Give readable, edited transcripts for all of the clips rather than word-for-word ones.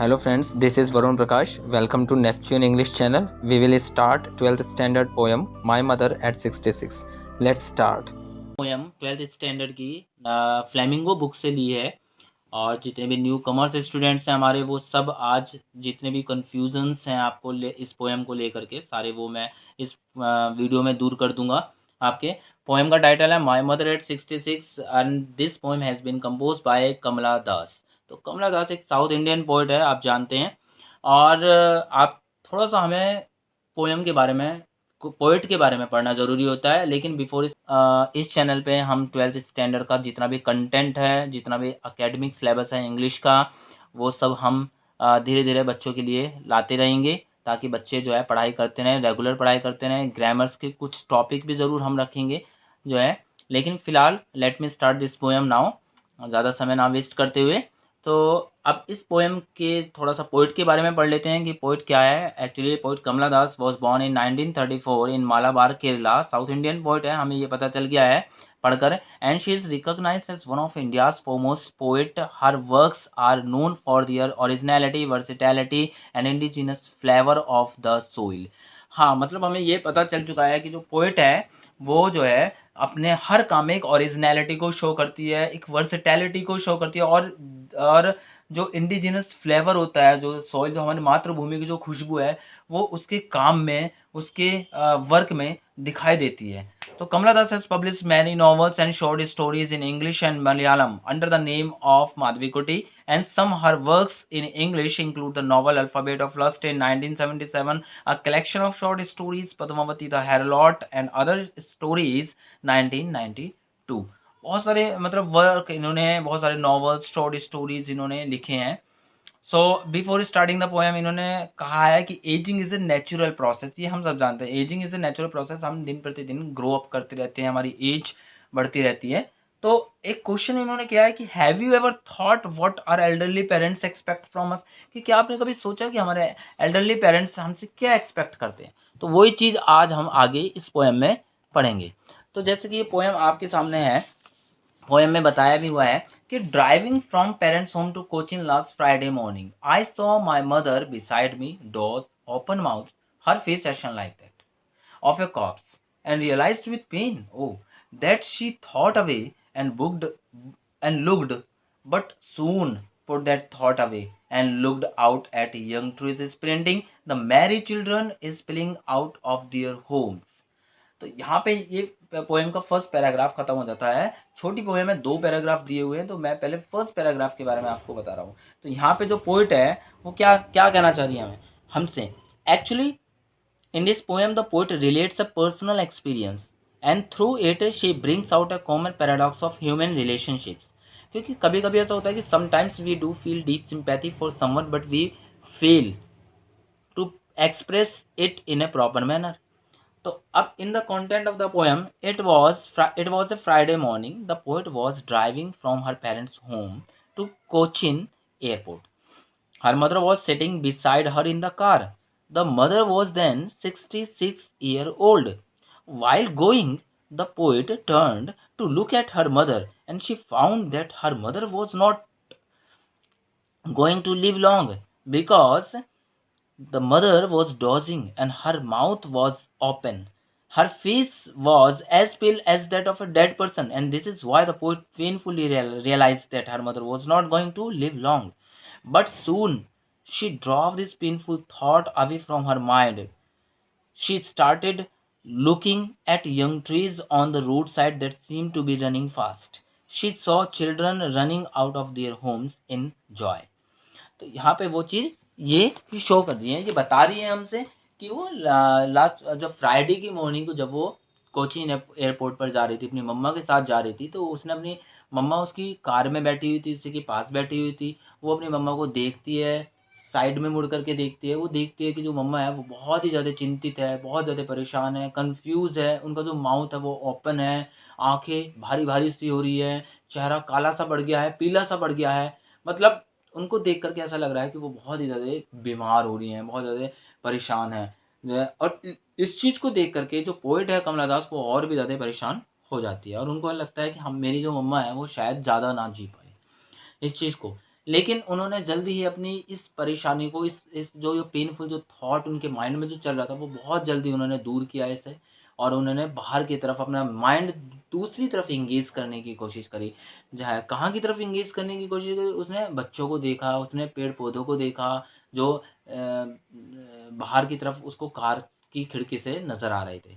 Hello friends, this is Varun Prakash. Welcome to Neptune English channel. We will start 12th standard poem My Mother at 66. Let's start. Poem 12th standard की flamingo book से ली है। और जितने भी new commerce students हैं हमारे, वो सब आज जितने भी कन्फ्यूजन्स हैं आपको इस पोयम को लेकर के, सारे वो मैं इस वीडियो में दूर कर दूंगा आपके। पोयम का टाइटल है my mother at 66 and this poem has been compose by Kamala Das. तो कमला दास एक साउथ इंडियन पोइट है, आप जानते हैं। और आप थोड़ा सा हमें पोयम के बारे में, पोइट के बारे में पढ़ना ज़रूरी होता है। लेकिन बिफोर इस चैनल पे हम 12th स्टैंडर्ड का जितना भी कंटेंट है, जितना भी एकेडमिक सिलेबस है इंग्लिश का, वो सब हम धीरे धीरे बच्चों के लिए लाते रहेंगे, ताकि बच्चे जो है पढ़ाई करते रहें, रेगुलर पढ़ाई करते रहें। ग्रामर्स के कुछ टॉपिक भी ज़रूर हम रखेंगे जो है। लेकिन फ़िलहाल let me start this poem now, ज़्यादा समय ना वेस्ट करते हुए। तो अब इस पोएम के थोड़ा सा पोइट के बारे में पढ़ लेते हैं कि पोइट क्या है। Actually poet Kamala Das was born in 1934 in Malabar Kerala. South Indian poet है, हमें ये पता चल गया है पढ़कर। And she is recognised as one of India's foremost poet. Her works are known for their originality, versatility and indigenous flavour of the soil. हाँ, मतलब हमें ये पता चल चुका है कि जो पोइट है वो जो है अपने हर काम में एक ओरिजिनलिटी को शो करती है, एक वर्सेटैलिटी को शो करती है। और जो इंडिजिनस फ्लेवर होता है, जो सॉइल, जो हमारी मातृभूमि की जो खुशबू है, वो उसके काम में, उसके वर्क में दिखाई देती है। तो कमला दास has published many novels and short stories in English and Malayalam under the name of Madhavi Kuti, and some her works in English include the novel Alphabet of Lust in 1977, a collection of short stories Padmavati the Harlot and other stories 1992। बहुत सारे मतलब work इन्होंने, बहुत सारे novels, short stories इन्होंने लिखे हैं। So before starting the poem इन्होंने कहा है कि ageing is a natural process. ये हम सब जानते हैं, ageing is a natural process. हम दिन प्रतिदिन ग्रो अप करते रहते हैं, हमारी एज बढ़ती रहती है। तो एक क्वेश्चन इन्होंने किया है कि have you ever thought what are elderly parents expect from us, कि क्या आपने कभी सोचा कि हमारे एल्डरली पेरेंट्स हमसे क्या एक्सपेक्ट करते हैं। तो वही चीज़ आज हम आगे इस पोएम में पढ़ेंगे। तो जैसे कि ये पोएम आपके सामने है, पोएम में बताया भी हुआ है कि driving from parents home to Cochin last Friday morning I saw my mother beside me, doors open mouth, her face action like that of a corpse, and realized with pain, oh, that she thought away and booked and looked, but soon put that thought away and looked out at young trees sprinting, the merry children spilling out of their homes। तो यहाँ पे ये poem का first paragraph खत्म हो जाता है। छोटी पोएम में 2 पैराग्राफ दिए हुए हैं, तो मैं पहले फर्स्ट पैराग्राफ के बारे में आपको बता रहा हूँ। तो यहाँ पे जो पोइट है वो क्या क्या कहना चाह रही है हमें हमसे। Actually in this poem, the poet relates a personal experience, and through it she brings out a common paradox of human relationships। क्योंकि कभी कभी ऐसा होता है कि sometimes we do feel deep sympathy for someone but we fail to express it in a proper manner। तो अब in the content of the poem, it was a Friday morning. The poet was driving from her parents' home to Cochin airport. Her mother was sitting beside her in the car. The mother was then 66-year old. While going, the poet turned to look at her mother, and she found that her mother was not going to live long, because the mother was dozing and her mouth was open. Her face was as pale as that of a dead person, and this is why the poet painfully realized that her mother was not going to live long. But soon she drove this painful thought away from her mind. She started looking at young trees on the roadside that seemed to be running fast. She saw children running out of their homes in joy। तो यहाँ पे वो चीज़ ये show कर रही है, ये बता रही है हमसे कि वो लास्ट जब फ्राइडे की मॉर्निंग को, जब वो कोचीन एयरपोर्ट पर जा रही थी, अपनी मम्मा के साथ जा रही थी, तो उसने अपनी मम्मा उसकी कार में बैठी हुई थी, उसी के पास बैठी हुई थी। वो अपनी मम्मा को देखती है, साइड में मुड़ करके देखती है। वो देखती है कि जो मम्मा है वो बहुत ही ज़्यादा चिंतित है, बहुत ज़्यादा परेशान है, कंफ्यूज है। उनका जो माउथ है वो ओपन है, आंखें भारी भारी सी हो रही है, चेहरा काला सा पड़ गया है, पीला सा पड़ गया है। मतलब उनको देख करके ऐसा लग रहा है कि वो बहुत ही ज़्यादा बीमार हो रही हैं, बहुत ज़्यादा परेशान हैं। और इस चीज़ को देख करके जो पोइट है कमला दास, वो और भी ज़्यादा परेशान हो जाती है, और उनको लगता है कि हम, मेरी जो मम्मा है वो शायद ज़्यादा ना जी पाए इस चीज़ को। लेकिन उन्होंने जल्दी ही अपनी इस परेशानी को, इस जो ये पेनफुल जो थॉट उनके माइंड में जो चल रहा था, वो बहुत जल्दी उन्होंने दूर किया इसे, और उन्होंने बाहर की तरफ अपना माइंड दूसरी तरफ एंगेज करने की कोशिश करी। जहाँ कहाँ की तरफ एंगेज करने की कोशिश करी? उसने बच्चों को देखा, उसने पेड़-पौधों को देखा, जो बाहर की तरफ उसको कार की खिड़की से नज़र आ रहे थे।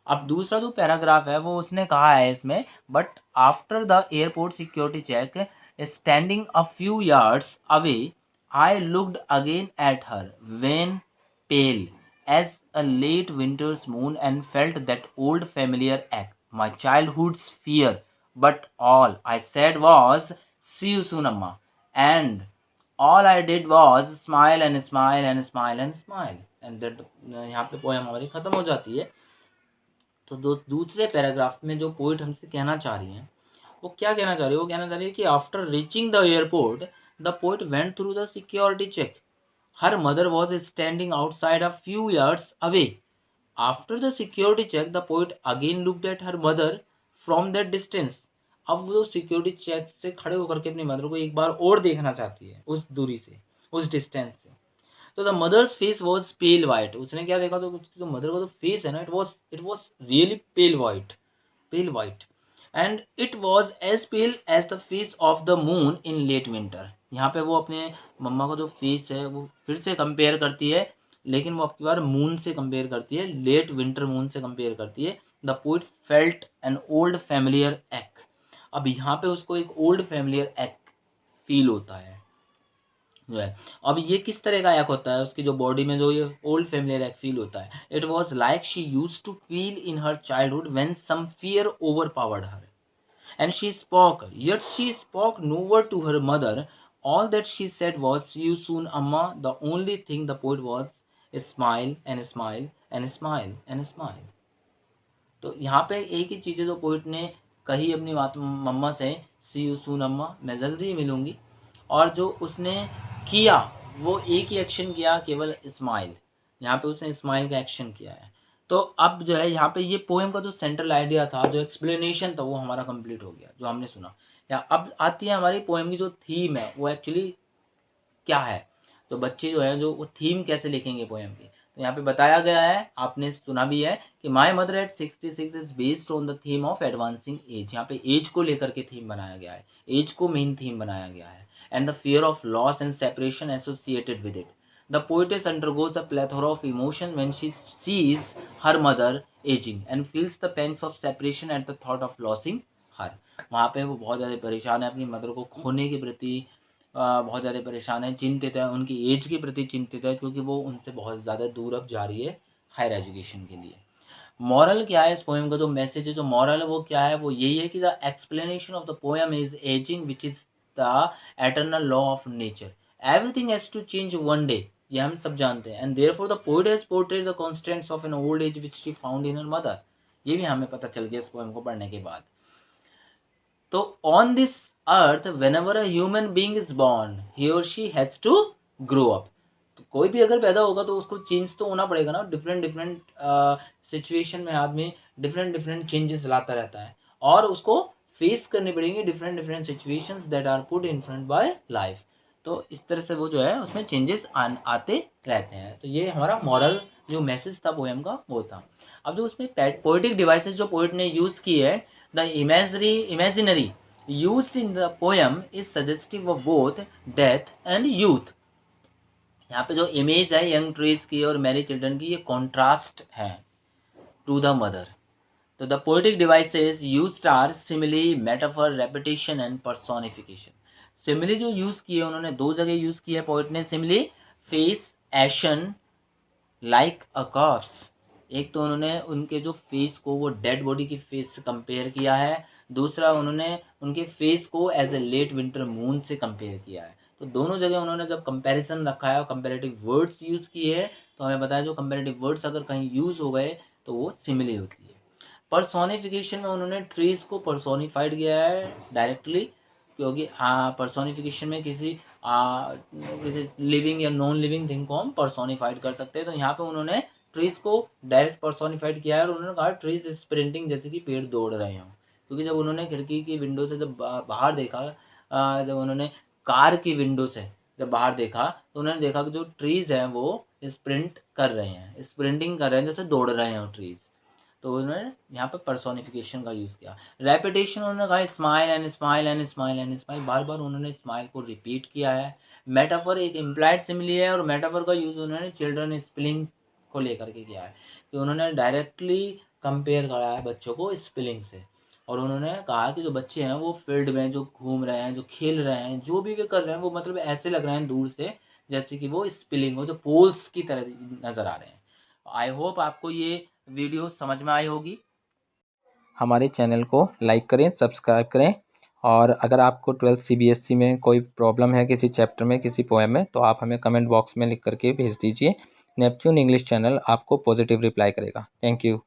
अब दूसरा जो पैराग्राफ है वो उसने कहा है इसमें, but after the airport security check standing a few yards away I looked again at her wan pale as a late winter's moon and felt that old familiar act my childhood's fear, but all I said was see you soon amma, and all I did was smile and smile and smile and smile, and that यहाँ पे poem हमारी खत्म हो जाती है। तो दूसरे paragraph में जो पोइट हमसे कहना चाह रही हैं, वो क्या कहना चाह रही है? वो कहना चाह रही है कि after reaching the airport the poet went through the security check, her mother was standing outside a few yards away. After the security check the poet again looked at her mother from that distance. अब वो security check से खड़े होकर के अपनी mother को एक बार और देखना चाहती है, उस दूरी से, उस डिस्टेंस से। तो the mother's face was pale white. उसने क्या देखा? तो उसकी जो मदर का जो फेस है ना, it was really pale white, and it was as pale as the face of the moon in late winter. यहाँ पे वो अपने मम्मा का जो फेस है वो फिर से कंपेयर करती है, लेकिन वो आपकी बार मून से कंपेयर करती है, लेट विंटर मून से कंपेयर करती है। The poet felt an old familiar act. अब यहाँ पे उसको एक ओल्ड फैमिलियर एक्ट फील होता है जो है। अब ये किस तरह का एक होता है? उसकी जो बॉडी में जो ये ओल्ड फेमिलियर एक फील होता है, it was like she use to feel in her childhood when some fear overpowered her and she spoke, yet she spoke no word to her mother. All that she said was see you soon amma. The only thing the poet was smile and smile and smile and smile. तो यहाँ पे एक ही चीज़ है जो poet ने कही अपनी मम्मा से, सी यू सून अम्मा, मैं जल्दी ही मिलूंगी। और जो उसने किया वो एक ही एक्शन किया, केवल स्माइल। यहाँ पे उसने स्माइल का एक्शन किया है। तो अब जो है यहाँ पे ये पोएम का जो सेंट्रल आइडिया था, जो एक्सप्लेनेशन था, वो हमारा कंप्लीट हो गया, जो हमने सुना। या अब आती है हमारी पोएम की जो थीम है, वो एक्चुअली क्या है। तो बच्चे जो है, जो वो थीम कैसे लिखेंगे पोएम की, तो यहाँ पे बताया गया है, आपने सुना भी है कि माई mother at 66 is based on the theme of advancing as. यहाँ पे एज को लेकर के थीम बनाया गया है, एज को मेन थीम बनाया गया है, and the fear of loss and separation associated with it. The poetess undergoes a plethora of emotion when she sees her mother ageing and feels the pains of separation at the thought of losing her. वहाँ पे वो बहुत ज़्यादा परेशान है अपनी mother को खोने के प्रति, बहुत ज़्यादा परेशान है, चिंतित है, उनकी एज के प्रति चिंतित है, क्योंकि वो उनसे बहुत ज़्यादा दूर अब जा रही है हायर एजुकेशन के लिए। मॉरल क्या है इस पोएम का? जो मैसेज है, जो मॉरल है, वो क्या है? वो यही है कि the explanation of the poem is ageing which is the eternal law of nature. Everything has to change one day, ये हम सब जानते हैं, and therefore the poet has portrayed the constants of an old age which she found in her mother. ये भी हमें पता चल गया इस पोएम को पढ़ने के बाद। तो on this earth whenever a human being is born he और she has to grow up. तो कोई भी अगर पैदा होगा तो उसको चेंज तो होना पड़ेगा ना। डिफरेंट डिफरेंट सिचुएशन में आदमी डिफरेंट डिफरेंट चेंजेस लाता रहता है, और उसको फेस करनी पड़ेंगी different different situations that are put in front by life. तो इस तरह से वो जो है उसमें चेंजेस आते रहते हैं। तो ये हमारा मॉरल जो मैसेज था पोएम का, वो था। अब जो उसमें पोएटिक डिवाइसेस जो पोएट ने यूज़ की है, the imaginary used in the poem is suggestive of both death and youth. यहाँ पे जो इमेज है यंग ट्रीज की और मैरी चिल्ड्रन की, ये कॉन्ट्रास्ट है टू द मदर। तो the poetic devices used are simile, metaphor, repetition and personification. Simile जो यूज की है उन्होंने दो जगह यूज की है पोएट ने simile, face ashen like a corpse. एक तो उन्होंने उनके जो फेस को वो डेड बॉडी की फेस से कंपेयर किया है, दूसरा उन्होंने उनके फेस को as a late winter moon से कंपेयर किया है। तो दोनों जगह उन्होंने जब कंपैरिजन रखा है और कंपैरेटिव वर्ड्स यूज़ किए हैं, तो हमें बताया जो कंपैरेटिव वर्ड्स अगर कहीं यूज़ हो गए तो वो सिमिली होती है। पर्सोनिफिकेशन में उन्होंने ट्रीज को पर्सोनिफाइड किया है डायरेक्टली, क्योंकि हाँ पर्सोनिफिकेशन में किसी लिविंग या नॉन लिविंग थिंग को हम पर्सोनिफाइड कर सकते हैं। तो यहाँ पे उन्होंने ट्रीज को डायरेक्ट पर्सोनिफाइड किया है, और उन्होंने कहा ट्रीज स्प्रिंटिंग, जैसे कि पेड़ दौड़ रहे हों। क्योंकि जब उन्होंने खिड़की की विंडो से जब बाहर देखा, जब उन्होंने कार की विंडो से जब बाहर देखा तो उन्होंने देखा कि जो ट्रीज़ हैं वो स्प्रिंट कर रहे हैं, स्प्रिंटिंग कर रहे हैं, जैसे दौड़ रहे हैं वो ट्रीज़। तो उन्होंने यहाँ पे पर्सोनिफिकेशन का यूज़ किया। रेपिटेशन उन्होंने कहा smile and smile and smile and smile, बार-बार उन्होंने स्माइल को रिपीट किया है। मेटाफर एक इम्प्लाइड सिमिली है और मेटाफर का यूज़ उन्होंने चिल्ड्रन स्पेलिंग को लेकर के किया है कि उन्होंने डायरेक्टली कंपेयर करा है बच्चों को स्पेलिंग से। और उन्होंने कहा कि जो बच्चे हैं वो फील्ड में जो घूम रहे हैं, जो खेल रहे हैं, जो भी वे कर रहे हैं वो मतलब ऐसे लग रहे हैं दूर से जैसे कि वो स्पेलिंग हो, जो पोल्स की तरह नज़र आ रहे हैं। आई होप आपको ये वीडियो समझ में आई होगी। हमारे चैनल को लाइक करें, सब्सक्राइब करें, और अगर आपको 12th CBSE में कोई प्रॉब्लम है किसी चैप्टर में, किसी पोएम में, तो आप हमें कमेंट बॉक्स में लिख करके भेज दीजिए। नेपच्यून इंग्लिश चैनल आपको पॉजिटिव रिप्लाई करेगा। Thank you.